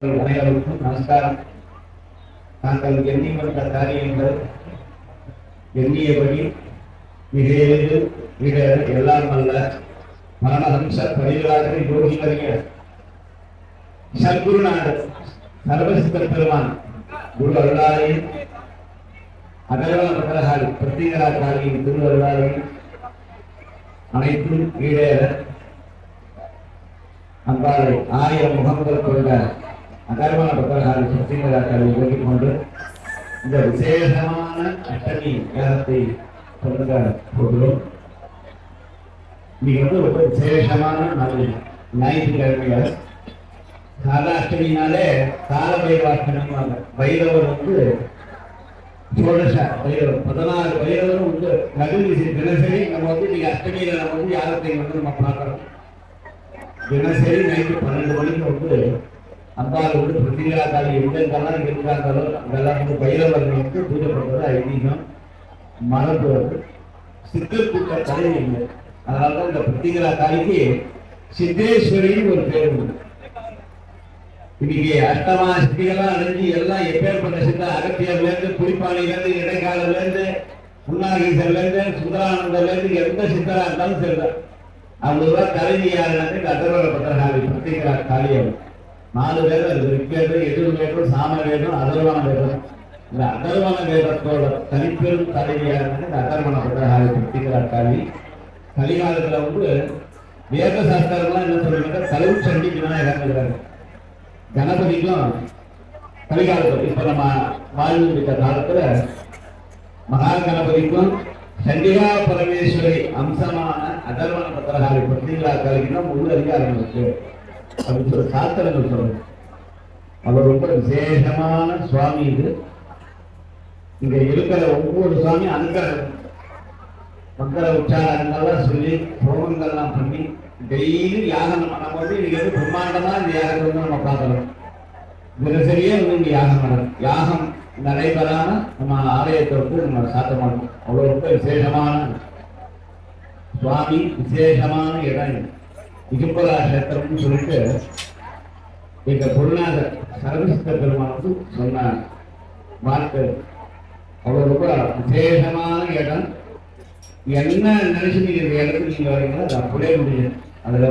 அனைவருக்கும் நமஸ்காரம். நாங்கள் எண்ணிக்கொண்ட காரியங்கள் எண்ணியபடி மிக எளிதில் மிக எல்லாம் அல்ல மரணஹம்ச பரிவராக யோகிகரிய சத்குருநாதர் சர்வசித்த பெருமான் குரு அருளாலையும் அகர்வன பகரகாலி பிரத்திகராக்காரியின் திரு அருளாலையும் அனைத்தும் ஈடேற அன்பாலை 1000 முகங்கள் கொண்ட அகர்வன பகரகாலி பிரத்திகராக்காரியை உருவாக்கிக் கொண்டு இந்த விசேஷமான அஷ்டமி நேரத்தை சொல்லுங்க போகிறோம். இன்னைக்கு ரொம்ப விசேஷமான நாள், ஞாயிற்றுக்கிழமைகள். காலாஷ்டமினாலே கால பைரவாஷ்டமி. பைரவர் சோழச பைரவர் 16 பைரவரும் நடுவில் தினசரி நம்ம இன்னைக்கு அஷ்டமியில நம்ம யாரத்தை நம்ம பார்க்கிறோம். தினசரி நைட்டு 12 மணிக்கு அம்பாள் பிரத்திகராக்காரி எங்கெங்கெல்லாம் இருக்காங்களோ அங்கெல்லாம் பைரவர்கள் பூஜை பண்றது ஐதீகம், மரபு. சித்தர் கூட்ட கலை இல்லை. அதனாலதான் இந்த பிரத்திகராக்காரிக்கு சித்தேஸ்வரின்னு ஒரு பேர் உண்டு. இன்னைக்கு அஷ்டமா சித்திகள்லாம் அடைஞ்சு எல்லாம் எப்பேற்பட்ட சித்தா, அகத்தியர்ல இருந்து புலிப்பாணில இருந்து இடைக்காலில இருந்து புன்னாகீசர்ல இருந்து சுந்தரானந்தர்ல இருந்து எந்த சித்தரா இருந்தாலும் சரிதான். அவங்களுதான் தலைவி யாருன்னு இந்த அகர்வன பத்திரகாளி பிரத்திகராக்காளி. 4 வேதம் இருக்கு. ரிக்வேதம், எதிர்வேதம், சாம வேதம், அதர்வன வேதம். இந்த அதர்வன வேதத்தோட தனிப்பெரும் தலைவியாருன்னு இந்த அகர்வன பத்திரகாளி பிரத்திகராக்காளி. கலிகாலத்துல வேத சாஸ்திரம்லாம் என்ன சொல்றாங்க, தலைவு சண்டி விநாயகர். கணபதிக்கும் கலிகாலத்தில் இப்ப நம்ம வாழ்ந்த காலத்துல மகா கணபதிக்கும் சண்டிகா பரமேஸ்வரி அம்சமான அகர்வன பத்திரகாளி பிரத்திகராக்காளிக்கு தான் முழு அதிகாரம் இருக்கு அப்படின்னு சொல்லி சாஸ்திரங்கள் சொல்றது. அவர் ரொம்ப விசேஷமான சுவாமி. இது இங்க இருக்கிற ஒவ்வொரு சுவாமி அனுக்கிற மங்கள உச்சாரங்கள்லாம் சொல்லி ஹோமங்கள்லாம் பண்ணி டெய்லி யாகம் பண்ணும்போது இன்னைக்கு பிரம்மாண்டமா இந்த யாகத்தை நம்ம பார்க்கலாம். தினசரியே இங்க யாகம் நடக்கும். யாகம் நடைபெறாம நம்ம ஆலயத்தை நம்ம சாத்த மாட்டோம். அவ்வளவு ரொம்ப விசேஷமான சுவாமி, விசேஷமான இடம். இடுப்பலா கஷேத்திரம்னு சொல்லிட்டு எங்க குருநாதர் சர்வசித்த பெருமானுக்கு சொன்ன வார்த்தை. அவ்வளவு ரொம்ப விசேஷமான இடம். என்ன நினைச்சு நீங்க இந்த இடத்துக்கு நீங்க வரீங்களோ அது அப்படியே முடியும். அதுல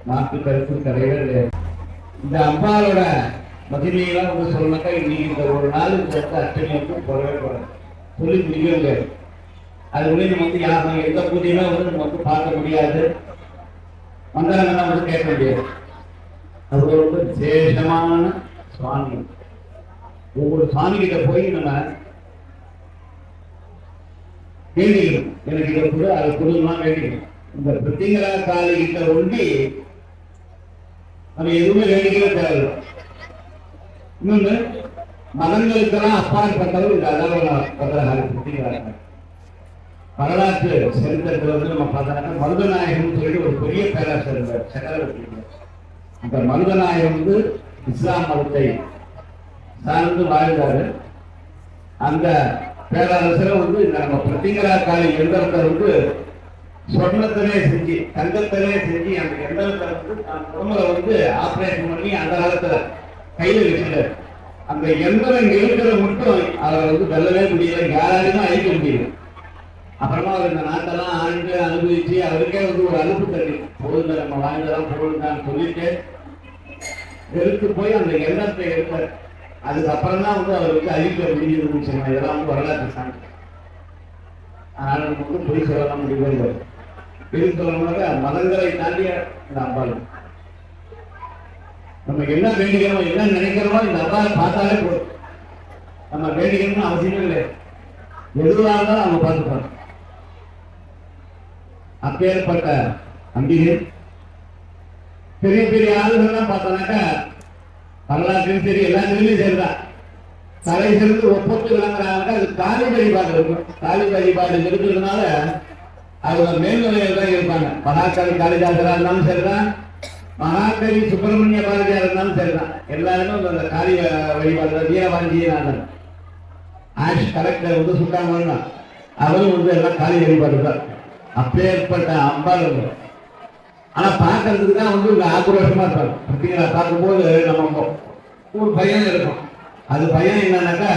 மாற்று கருத்து கிடையாது. இந்த அம்பாலோட மகிமையெல்லாம் சொல்லனாக்கா இன்னைக்கு இந்த ஒரு நாள் இந்த அஷ்டமிக்கு போடவே போறாங்க சொல்லி முடியவே. அது நம்ம யாரும் எந்த பூஜையுமே நம்ம பார்க்க முடியாது, மந்திரங்கள்லாம் கேட்க முடியாது. அது ரொம்ப விசேஷமான சுவாமி. ஒவ்வொரு சுவாமி கிட்ட போய் நம்ம வேண்டிக்கணும். எனக்கு இதை கூட அதை கொடுக்கலாம் வேண்டிக்கணும். இந்த பிரத்திகராக்காளி கிட்ட ஒண்டி நம்ம எதுவுமே வேண்டிக்கவே தேவையில்லை. இன்னொன்று மதங்களுக்கெல்லாம் அப்பாற்பட்டவர் இந்த அகர்வன பத்திரகாளி பிரத்திகராக்காளி. வரலாற்று சரித்திரத்தில் நம்ம பார்த்தோம்னா மருதநாயகம் சொல்லிட்டு ஒரு பெரிய பேராசிரியர் சக்கரவர்த்தி. அந்த மருதநாயகம் இஸ்லாம் மதத்தை சார்ந்து வாழ்ந்தாரு. அந்த பேரரசர் நம்ம பிரத்திகராக்காளி எந்திரத்தை சொர்ணத்திலே செஞ்சு தங்கத்திலே செஞ்சு அந்த எந்திரத்தை உடம்புல ஆபரேஷன் பண்ணி அந்த காலத்துல கையில வச்சுட்டாரு. அந்த எந்திரம் இருக்கிற மட்டும் அதை வெல்லவே முடியல, யாராலையும் அழிக்க முடியல. அப்புறமா அவர் இந்த நாட்டெல்லாம் ஆண்டு அனுபவிச்சு அவருக்கே ஒரு அலுப்பு தண்ணி பொழுது நம்ம வாழ்ந்ததான் பொருள்தான் சொல்லிட்டு வெறுத்து போய் அந்த எண்ணத்தை எடுத்தார். அதுக்கப்புறம் தான் அவருக்கு அழிக்க முடிஞ்சது. இதெல்லாம் வரலாற்று சான்று. அதனால நமக்கு பொய் சொல்லலாம் முடியவில்லை. பொய் சொல்லணும்னாக்க மதங்களை தாண்டிய இந்த அம்பாள். நம்ம என்ன வேண்டிக்கிறோமோ என்ன நினைக்கிறோமோ இந்த அம்பாவை பார்த்தாலே போதும். நம்ம வேண்டிக்கணும்னு அவசியமே இல்லை. எதுவாக இருந்தாலும் நம்ம பார்த்துப்போம். அப்பேற்பட்ட அம்பிகை பெரிய பெரிய ஆளுகள்லாம் பார்த்தோம்னாக்கா வரலாற்றையும் சரி எல்லாத்துலையும் சரிதான். தலை சிறந்து ஒப்பத்து விளங்குறாங்க. அது காளி வழிபாடு இருக்கும். காளி வழிபாடு இருக்கிறதுனால அவங்க மேல்நிலையில் தான் இருப்பாங்க. மகாகவி காளிதாசரா இருந்தாலும் சரிதான், மகாகவி சுப்பிரமணிய பாரதியார் இருந்தாலும் சரிதான். எல்லாருமே அந்த காளி வழிபாடு வீரவாஞ்சியநாதன் ஆஷ் கலெக்டர் சுட்டாங்க. அவரும் எல்லாம் காளி வழிபாடு தான். அப்பேற்பட்ட அம்பாள். ஆனா பாக்குறதுக்கு தான் ஆக்ரோஷமா இருப்பாங்க. பார்க்கும்போது நம்ம ஒரு பயம் இருக்கும். அது பயம் என்னன்னாக்கா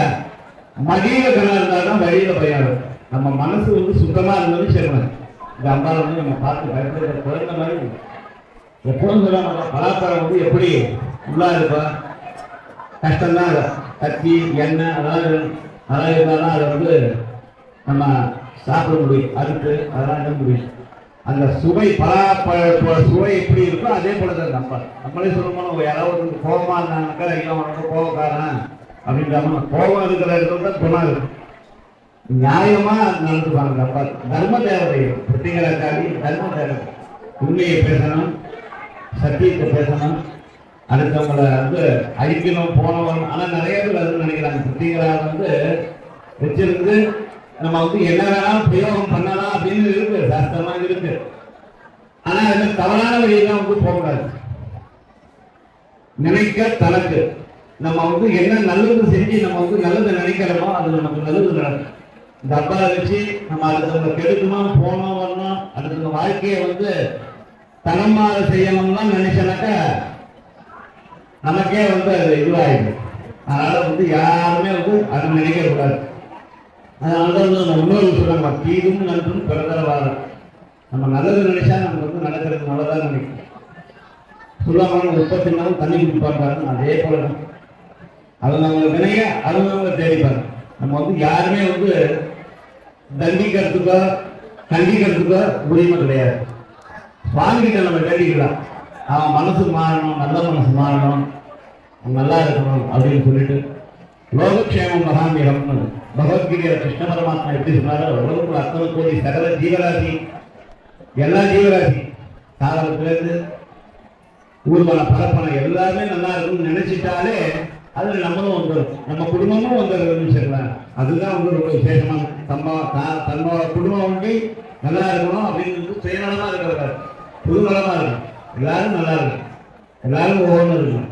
மடியில கணம் இருந்தால்தான் வழியில பயம் இருக்கும். நம்ம மனசு வந்து சுத்தமா இருந்தாலும் சரி. இந்த அம்பாவை வந்து நம்ம பார்த்து பயப்படுற குழந்தை மாதிரி எப்போதும் சொல்ல நம்ம கலாச்சாரம் வந்து எப்படி உள்ளா இருப்பா கஷ்டம்தான். கத்தி எண்ணெய் அதாவது இருந்தாலும் அதை வந்து நம்ம சாப்பிட முடியும். அதுக்கு அதெல்லாம் என்ன முடியும். அந்த சுவை சுவை எப்படி இருக்கோ அதே போல தான் நம்மளே சொல்லணும். யாராவது கோபமா இருந்தாங்கனாக்கா ஐயோ அவனோட கோபக்காரன் அப்படின்ற கோபம் இருக்கிற இடத்துல தான் குணம் இருக்கும். நியாயமா நடந்துப்பாங்க. நம்ம தர்ம தேவதை பிரத்திகராக்காரி தர்ம தேவதை. உண்மையை பேசணும், சத்தியத்தை பேசணும், அடுத்தவங்களை வந்து அழிக்கணும் போனவன். ஆனா நிறைய பேர் அது நினைக்கிறாங்க. பிரத்திகரா வந்து வச்சிருந்து நம்ம வந்து என்ன வேணாலும் பிரயோகம் பண்ணலாம் அப்படின்னு இருக்கு, சாஸ்திரமா இருக்கு. ஆனா அது தவறான வழியெல்லாம் வந்து போகக்கூடாது. நினைக்க தனக்கு நம்ம வந்து என்ன நல்லது செஞ்சு நம்ம வந்து நல்லது நினைக்கிறோமோ அது நமக்கு நல்லது நடக்கும். இந்த அப்பாவை வச்சு நம்ம அடுத்தவங்க கெடுக்கணும் போனோம் வரணும் அடுத்தவங்க வாழ்க்கையை வந்து தனமாக செய்யணும்னா நினைச்சனாக்கா நமக்கே வந்து அது இதுவாயிடும். அதனால வந்து யாருமே வந்து அது நினைக்க கூடாது. அதனால வந்து நம்ம இன்னொரு சொல்றாங்க, தீதும் நன்றும் பிறந்தர வாரம். நம்ம நல்லது நினைச்சா நமக்கு வந்து நடக்கிறது நல்லதாக நினைக்கும். சொல்லாமல் உற்பத்தி நாளும் தண்ணி குடிப்பாங்க. அதே போல அவங்க வினைய அவங்க தேடிப்பாங்க. நம்ம வந்து யாருமே வந்து தண்டிக்கிறதுக்கோ கண்டிக்கிறதுக்கோ உரிமை கிடையாது. சுவாமிகிட்ட நம்ம வேண்டிக்கலாம், அவன் மனசு மாறணும், நல்ல மனசு மாறணும், நல்லா இருக்கணும் அப்படின்னு சொல்லிட்டு லோகக்ஷேமம் மகாமீரம்னு பகவத்கீதையில கிருஷ்ண பரமாத்மா எப்படி சொன்னாரோ உலகத்துல அத்தனை கோடி சகல ஜீவராசி எல்லா ஜீவராசி சாதனத்திலிருந்து ஊர்வன பரப்பனை எல்லாமே நல்லா இருக்கும்னு நினைச்சிட்டாலே அதுல நம்மளும் வந்துடும், நம்ம குடும்பமும் வந்துடும். சரிங்களா? அதுதான் வந்து ரொம்ப விசேஷமான தன்னோட குடும்பம் வந்து நல்லா இருக்கணும் அப்படின்னு சுயநலமா இருக்கிறார், புதுநலமா இருக்கும். எல்லாரும் நல்லா இருக்கும், எல்லாரும் ஒவ்வொன்றும் இருக்கணும்.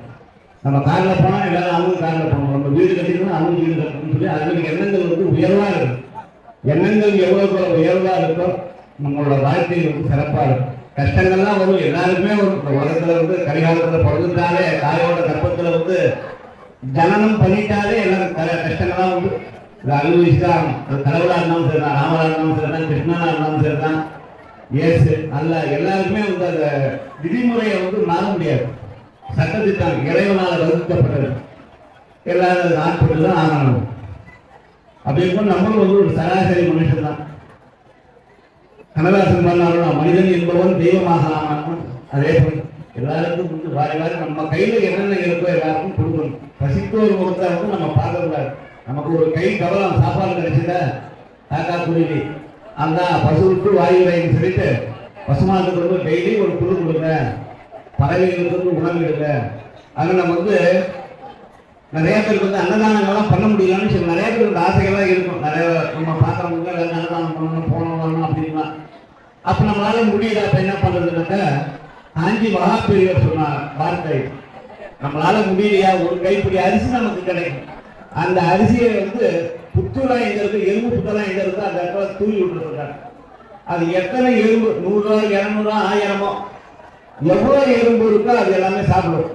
நம்ம காரில் போனால் எல்லாரும் அவங்க காரில் போகணும், நம்ம வீடு கட்டிக்கணும் அவங்க வீடு கட்டணும்னு சொல்லி அதுக்கு எண்ணங்கள் வந்து உயர்வாக இருக்கும். எண்ணங்கள் எவ்வளோ உயர்வாக இருக்கோ நம்மளோட வாழ்க்கை வந்து சிறப்பாக இருக்கும். கஷ்டங்கள்லாம் வரும், எல்லாருக்குமே வரும். இந்த உலகத்தில் வந்து கரிகாலத்தில் பிறந்துட்டாலே தாயோட கற்பத்தில் வந்து ஜனனம் பண்ணிட்டாலே எல்லாம் கஷ்டங்கள்லாம் வந்து இதை அனுபவிச்சுதான். அது கடவுளாக இருந்தாலும் சரிதான், ராமராக இருந்தாலும் சரிதான், கிருஷ்ணனாக இருந்தாலும் சரிதான், ஏசு அல்ல, எல்லாருக்குமே வந்து அந்த விதிமுறையை வந்து மாற முடியாது. சட்டத்திட்டம் இறைவனால் வகுக்கப்பட்டது, எல்லாரும் ஆட்பட்டு தான் ஆகணும். அப்படி இருக்கும் நம்மளும் வந்து ஒரு சராசரி மனுஷன் தான். கனதாசன் பண்ணாலும் மனிதன் என்பவன் தெய்வமாக அதே போல எல்லாருக்கும் வந்து வாரி வாரி நம்ம கையில் என்னென்ன இருக்கோ எல்லாருக்கும் கொடுக்கணும். பசித்தோர் முகத்தை வந்து நம்ம பார்க்கக்கூடாது. நமக்கு ஒரு கை கவலம் சாப்பாடு கிடைச்சத காக்கா குருவி அந்த பசுவுக்கு வாயு வைன்னு சொல்லிட்டு பசுமாட்டுக்கு வந்து டெய்லி ஒரு குழு கொடுங்க, பறவைகளுக்கு வந்து உணவு எடுங்க. அது நம்ம வந்து நிறைய பேருக்கு வந்து அன்னதானங்கள்லாம் பண்ண முடியலன்னு சொல்லி நிறைய பேருக்கு ஆசைகள்லாம் இருக்கும். நிறைய நம்ம பார்க்குறவங்க அன்னதானம் பண்ணணும் போனோம் வரணும் அப்படின்னா அப்போ நம்மளால முடியல. அப்போ என்ன பண்ணுறதுனாக்கா காஞ்சி மகாபெரியவர் சொன்ன வார்த்தை, நம்மளால முடியலையா ஒரு கைப்பிடி அரிசி நமக்கு கிடைக்கும். அந்த அரிசியை வந்து புத்துலாம் எங்க இருக்கு, எறும்பு புத்தெல்லாம் எங்க இருக்கு அந்த இடத்துல தூவி விட்டுருக்காங்க. அது எத்தனை எறும்பு 100 200 1000 எவ்வளோ எறும்பு இருக்கோ அது எல்லாமே சாப்பிடும்.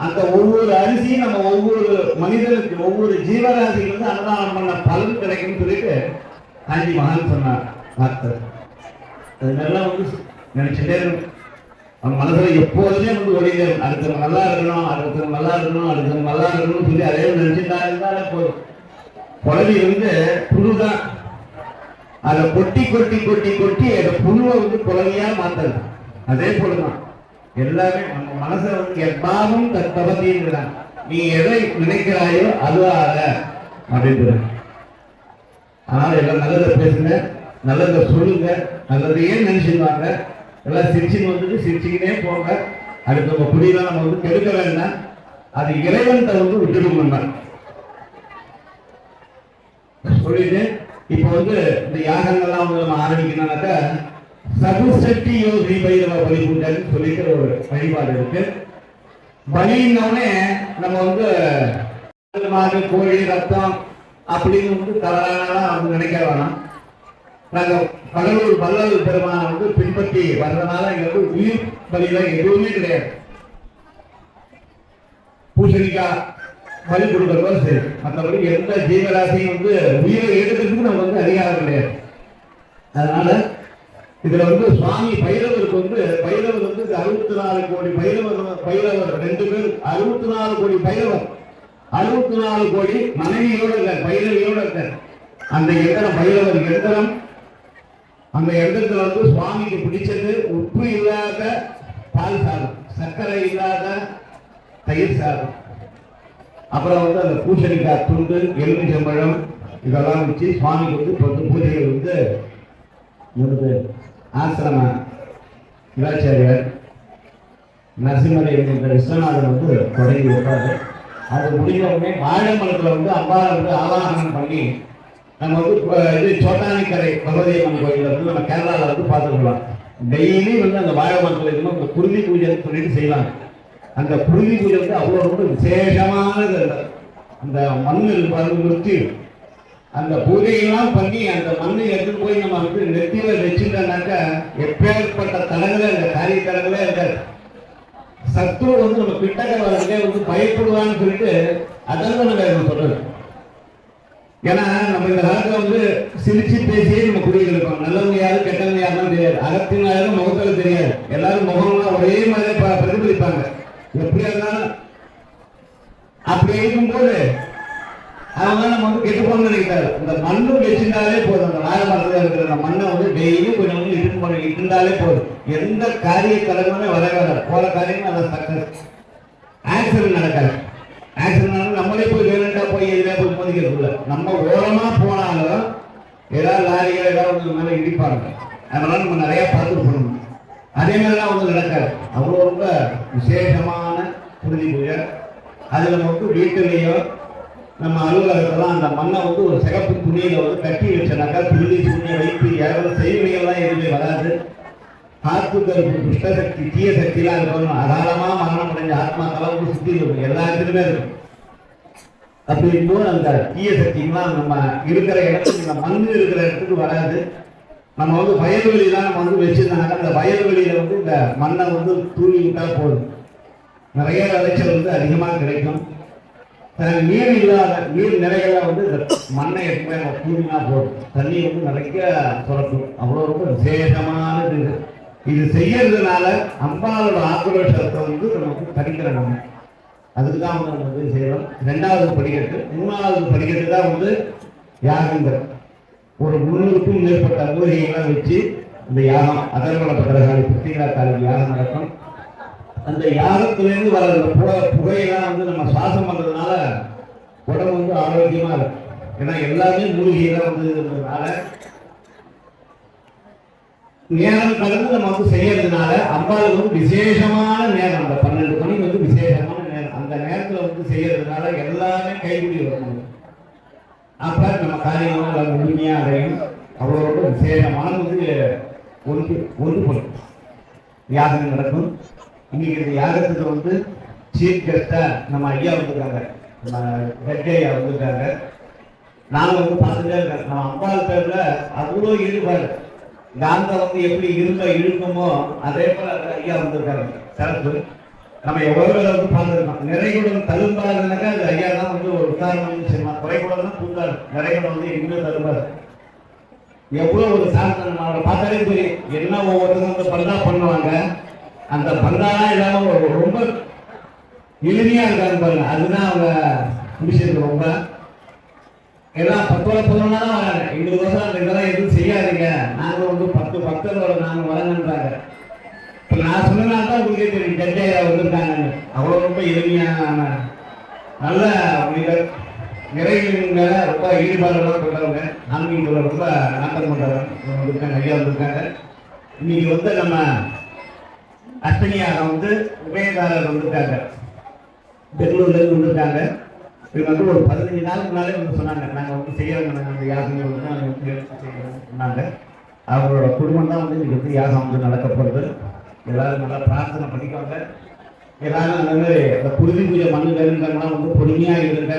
அந்த ஒவ்வொரு அரிசியும் நம்ம ஒவ்வொரு மனிதனுக்கு ஒவ்வொரு ஜீவராசிக்கு வந்து அன்னதானம் பண்ண பலன் கிடைக்கும்னு சொல்லிட்டு காஞ்சி மகான் சொன்னார் வார்த்தை. அது நல்லா வந்து நினைச்சுட்டே இருக்கும். அவன் மனசுல எப்போதுமே வந்து ஒளிந்தே அடுத்தவங்க நல்லா இருக்கணும், அடுத்தவங்க நல்லா இருக்கணும், அடுத்தவங்க நல்லா இருக்கணும்னு சொல்லி அதே நினைச்சுட்டா இருந்தாலே போதும். குழந்தை வந்து புழுதான், அதை கொட்டி கொட்டி கொட்டி கொட்டி அந்த புழுவை வந்து குழந்தையா மாத்தது. அதே போலதான் எல்லாமே நம்ம மனசை வந்து எப்பாவும் தப்பதிங்கிறான். நீ எதை நினைக்கிறாயோ அதுவாக அப்படின்ற. ஆனால் எல்லாம் நல்லதை பேசுங்க, நல்லதை சொல்லுங்க, நல்லதையே நினைச்சுருவாங்க. எல்லாம் சிரிச்சுன்னு வந்துட்டு சிரிச்சுக்கினே போங்க. அடுத்த நம்ம குடியெல்லாம் நம்ம வந்து கெடுக்க வேண்டாம். அது இறைவன் வந்து விட்டுடுங்க சொல்லிட்டு இப்போ வந்து இந்த யாகங்கள்லாம் வந்து நம்ம ஆரம்பிக்கணும்னாக்கா சகுசக்தி யோகி பைரவ பலிபூஜைன்னு சொல்லிட்டு ஒரு வழிபாடு இருக்கு. பலின்னோடனே நம்ம வந்து மாடு கோழி ரத்தம் அப்படின்னு வந்து தவறானலாம் வந்து நினைக்க வேணாம். நாங்கள் கடலூர் வள்ளல் பெருமானை வந்து பின்பற்றி வர்றதுனால இங்க வந்து உயிர் பலியில எதுவுமே கிடையாது. பூசணிக்காய் பலி கொடுக்கறதோ சரி. மற்றபடி எந்த ஜீவராசியும் வந்து உயிரை எடுக்கிறதுக்கு நம்ம வந்து அதிகாரம் கிடையாது. அதனால இதுல வந்து சுவாமி பைரவருக்கு வந்து பைரவர் வந்து 64 கோடி பைரவர் 2 பேர் 64 கோடி பைரவர் 64 கோடி மனைவியோட இருக்கார், பைரவியோட இருக்கார். அந்த எந்திரம் பைரவர் எந்திரம், அந்த எந்திரத்துல வந்து சுவாமிக்கு பிடிச்சது உப்பு இல்லாத பால் சாதம், சர்க்கரை இல்லாத தயிர் சாதம், அப்புறம் வந்து அந்த பூசணிக்காய் துண்டு, எலுமிச்சம்பழம் இதெல்லாம் வச்சு சுவாமிக்கு வந்து பூஜைகள் வந்து நமது ஆசிரம சிவாச்சாரியார் நரசிம்மரை என்கின்ற விஸ்வநாதன் வந்து தொடங்கி வைப்பாரு. அது முடிஞ்ச உடனே வாழை மரத்தில் வந்து அம்பாவை வந்து ஆவாகனம் பண்ணி நம்ம வந்து இது சோட்டானிக்கரை பகவதியம்மன் கோயிலில் வந்து நம்ம கேரளாவில் வந்து பார்த்துக்கலாம். டெய்லி வந்து அந்த வாழை மரத்தில் இருக்கணும் அந்த குருதி பூஜைன்னு சொல்லிட்டு செய்யலாம். அந்த குருதி பூஜை வந்து அவ்வளோ ரொம்ப விசேஷமானது. அந்த மண் நிறுத்தி அந்த பூஜையெல்லாம் பண்ணி அந்த மண்ணை எடுத்துட்டு போய் நம்ம வந்து நெத்தியில வச்சுட்டோம்னாக்கா எப்பேற்பட்ட தடங்களே இந்த காரிய தடங்களே இருக்காது. சத்ரு வந்து நம்ம கிட்டக்க வரதுக்கே வந்து பயப்படுவான்னு சொல்லிட்டு அதெல்லாம் நம்ம சொல்றது. ஏன்னா நம்ம இந்த காலத்துல வந்து சிரிச்சு பேசியே நம்ம குடிகள் இருக்கோம். நல்லவங்க யாரும் கெட்டவங்க யாரும் தெரியாது, அகத்தின் யாரும் முகத்துல தெரியாது. எல்லாரும் முகம்லாம் ஒரே மாதிரி பிரதிபலிப்பாங்க. எப்படியா இருந்தாலும் அப்படி இருக்கும்போது அவங்க நம்ம வந்து கெட்டு போகணும்னு நினைக்கிறாரு. இந்த மண்ணு வச்சுட்டாலே போதும். அந்த வாழை மரத்தில் இருக்கிற அந்த மண்ணை வந்து டெய்லி கொஞ்சம் வந்து இட்டுந்தாலே போதும். எந்த காரிய கடமையுமே வர போற காரியமும் அதை சக்சஸ். ஆக்சிடென்ட் நடக்காது. ஆக்சிடென்ட் நம்மளே போய் வேணுண்டா போய் எதிராக போய் மோதிக்கிறதுல நம்ம ஓரமா போனாலும் ஏதாவது லாரிகள் ஏதாவது மேலே இடிப்பாங்க. அதனால நம்ம நிறைய பார்த்து போகணும். அதே மாதிரிலாம் வந்து நடக்காது. அவ்வளோ ரொம்ப விசேஷமான புரிதி பூஜை. அது நம்ம வந்து வீட்டிலேயோ நம்ம அலுவலகத்தெல்லாம் அந்த மண்ணை வந்து ஒரு சிகப்பு துணியில வந்து கட்டி வச்சனாக்கா திருதி துணியை வைத்து யாரும் செய்விகள்லாம் எதுவுமே வராது. காத்து கருப்பு துஷ்ட சக்தி தீய சக்திலாம் இருக்கணும். அதாரமா மரணம் அடைஞ்ச ஆத்மாக்கெல்லாம் வந்து சுத்தி இருக்கும், எல்லா இடத்துலையுமே இருக்கும். அப்படி இருக்கும்போது அந்த தீய சக்திங்கெல்லாம் நம்ம இருக்கிற இடத்துக்கு இந்த மண் இருக்கிற இடத்துக்கு வராது. நம்ம வந்து வயல்வெளியெல்லாம் நம்ம வந்து வச்சிருந்தாங்க. அந்த வயல்வெளியில வந்து இந்த மண்ணை வந்து தூவி விட்டா போதும், நிறைய விளைச்சல் வந்து அதிகமாக கிடைக்கும். நீர் இல்லாத நீர் நிலைகள்லாம் வந்து இந்த மண்ணை எப்பவுமே நம்ம தூவினா போதும், தண்ணி வந்து நிறைய சுரக்கும். அவ்வளோ ரொம்ப விசேஷமானது. இது செய்யறதுனால அம்பாளோட ஆக்ரோஷத்தை வந்து நமக்கு தடுக்கிறோம். நம்ம அதுக்கு தான் வந்து நம்ம வந்து செய்யறோம். 2வது படிக்கட்டு 3வது படிக்கட்டு தான் வந்து யாகங்கள். ஒரு 300க்கும் மேற்பட்ட மூலிகைகள்லாம் வச்சு இந்த யாகம் அதர்வலப்பட்டகாலி புத்திகா காலி யாகம் நடக்கும். அந்த யாகத்திலேருந்து வர புகையெல்லாம் வந்து நம்ம சுவாசம் பண்றதுனால உடம்பு வந்து ஆரோக்கியமா இருக்கும். ஏன்னா எல்லாமே மூலிகையெல்லாம் வந்து இருந்ததுனால நேரம் கடந்து நம்ம வந்து செய்யறதுனால அம்பாளுக்கு வந்து விசேஷமான நேரம். அந்த 12 மணிக்கு வந்து விசேஷமான நேரம். அந்த நேரத்துல வந்து செய்யறதுனால எல்லாமே கைகூடி வரணும். அப்ப நம்ம காரியங்கள் முழுமையா அடையும். அவ்வளோ ரொம்ப விசேஷமான வந்து ஒன்றுபடும் யாகம் நடக்கும். இன்னைக்கு இந்த யாகத்துக்கு வந்து சீஃப் கெஸ்டா நம்ம ஐயா வந்திருக்காங்க, நம்ம ஹெட் ஐயா வந்திருக்காங்க. நாங்கள் வந்து பார்த்துட்டே இருக்கேன். நம்ம அம்பாள் பேர்ல அவ்வளோ ஈடுபாடு. காந்தம் வந்து எப்படி இழுக்குமோ அதே போல ஐயா வந்திருக்காங்க. சிறப்பு. நம்ம எவ்வளவு வந்து பார்த்துருக்கோம். நிறைகுடம் தழும்பாருனாக்கா அது ஐயா தான் வந்து ஒரு உதாரணம் செய்யலாம். குறைகுடம் தான் புத்தாரு, நிறைகுடம் வந்து இன்னும் தழும்பாரு. எவ்வளவு ஒரு சாதனை நம்ம அவரை பார்த்தாலே தெரியும். என்ன ஒவ்வொருத்தரும் வந்து பந்தா பண்ணுவாங்க. அந்த பந்தாலாம் இல்லாம ரொம்ப எளிமையா இருக்காங்க பாருங்க. அதுதான் அவங்க பிடிச்சிருக்கு ரொம்ப. எல்லாம் 10 தான் வராங்க. 20 வருஷம் அந்த இதெல்லாம் எதுவும் செய்யாதீங்க, நாங்க வந்து 10 பக்தர்களோட நாங்க வரங்கன்றாங்க. இப்ப நான் சொன்னதுனால தான் உங்களுக்கே தெரியும் ஜட்ஜையா வந்திருக்காங்கன்னு. அவ்வளவு ரொம்ப எளிமையான நல்ல மனிதர். நிறைவின் மேல ரொம்ப ஈடுபாடுலாம் கொண்டவங்க. ஆன்மீகத்துல ரொம்ப நாட்டம் கொண்டவங்க வந்திருக்காங்க, ஐயா வந்திருக்காங்க. இன்னைக்கு வந்து நம்ம அஷ்டமியாக வந்து உபயதாரர் வந்திருக்காங்க, பெங்களூர்ல இருந்து வந்திருக்காங்க. இவங்க வந்து ஒரு 15 நாளுக்கு முன்னாலே வந்து சொன்னாங்க, நாங்கள் வந்து செய்யறோங்க, அந்த யாகம் வந்து நாங்கள் வந்து செய்யறோம் சொன்னாங்க. அவங்களோட குடும்பம் தான் வந்து இன்னைக்கு வந்து யாகம் வந்து நடக்கப்படுது. எல்லாரும் நல்லா பிரார்த்தனை பண்ணிக்கோங்க. எல்லாரும் அந்த மாதிரி இந்த குருதி பூஜை மண்ணு வேணுங்கிறவங்களாம் வந்து பொறுமையாக இருங்க,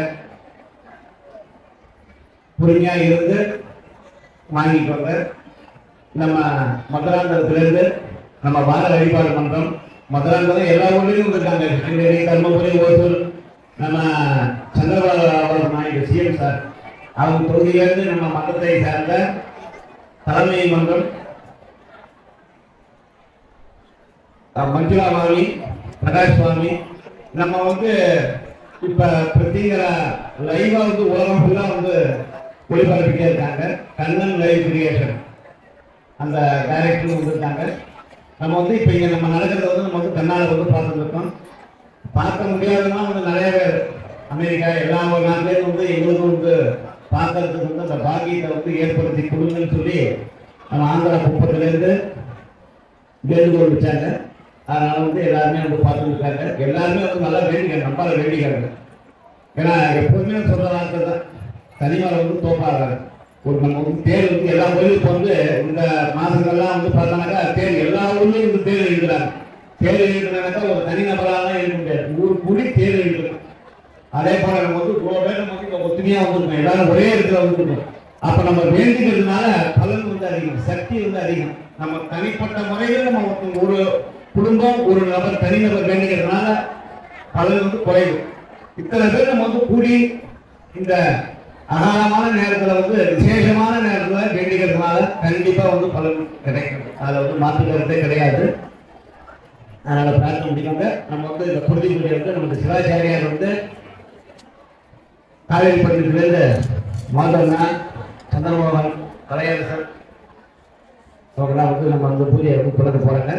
பொறுமையாக இருந்து வாங்கிக்கோங்க. நம்ம மதுராந்தகத்திலிருந்து நம்ம பார வழிபாடு மன்றம் மதுராந்தகம் எல்லா ஊர்லேயும் இருக்காங்க. கிருஷ்ணகிரி, தர்மபுரி, ஓசூர் நம்ம சந்திரபாபு நாயுடு சிஎம் சார் அவங்க தொகுதியிலிருந்து நம்ம மன்றத்தை சார்ந்த தலைமை மன்றம் மஞ்சுளா மாமி, பிரகாஷ் சுவாமி, நம்ம வந்து இப்ப பிரத்திங்கிற லைவா வந்து உலகம் ஃபுல்லா வந்து ஒளிபரப்பிட்டே இருக்காங்க. கண்ணன் லைவ் கிரியேஷன் அந்த டைரக்டர் வந்துருக்காங்க. நம்ம வந்து இப்ப இங்க நம்ம நடக்கிறத வந்து நம்ம வந்து கண்ணால வந்து பார்த்துட்டு இருக்கோம். பார்க்க முடியாதுன்னா வந்து நிறைய பேர் அமெரிக்கா எல்லா நாட்டிலேயும் வந்து எங்களுக்கும் வந்து பார்க்கறதுக்கு வந்து அந்த பாக்கியத்தை வந்து ஏற்படுத்தி கொடுங்கன்னு சொல்லி நம்ம ஆந்திரா குப்பத்திலேருந்து வேண்டுகோள் வச்சாங்க. அதனால வந்து எல்லாருமே வந்து பார்த்துட்டு இருக்காங்க. எல்லாருமே வந்து நல்லா வேண்டிக்காங்க, நம்பால வேண்டிக்காங்க. ஏன்னா எப்போதுமே சொல்ற வார்த்தை தான், தனிமலை வந்து தோப்பாகிறாங்க. ஒரு நம்ம வந்து தேர் வந்து எல்லா கோயிலுக்கும் வந்து இந்த மாதங்கள்லாம் வந்து பார்த்தானாக்கா தேர் எல்லா ஊர்லேயும் வந்து தேர் எழுதுறாங்க. தேர் எழுதுனாக்கா ஒரு தனிநபராலாம் எழுத முடியாது, ஊர் கூடி தேர் எழுதணும். அதே போல நம்ம வந்து இவ்வளோ பேர் நம்ம வந்து ஒத்துமையா வந்துருக்கோம், எல்லாரும் ஒரே இடத்துல வந்துருக்கோம். அப்ப நம்ம வேண்டிக்கிறதுனால பலன் வந்து அதிகம், சக்தி வந்து அதிகம். நம்ம தனிப்பட்ட முறையில் நம்ம ஒரு குடும்பம் ஒரு நபர் தனிநபர் வேண்டிக்கிறதுனால பலன் வந்து குறைவு. இத்தனை பேர் நம்ம வந்து கூடி இந்த அகாலமான நேரத்துல வந்து விசேஷமான நேரத்துல வேண்டிக்கிறதுனால கண்டிப்பா வந்து பலன் கிடைக்கும். அதுல வந்து மாற்று கருத்தே கிடையாது. அதனால பிரார்த்தனை முடிக்காங்க. நம்ம வந்து இந்த குருதிக்குடி வந்து நமக்கு சிவாச்சாரியார் வந்து காவேரி பண்டிகையிலிருந்து மாதவண்ணா, சந்திரமோகன், கலையரசர் அவங்களாம் வந்து நம்ம வந்து பூஜையை வந்து தொடர்ந்து போறாங்க.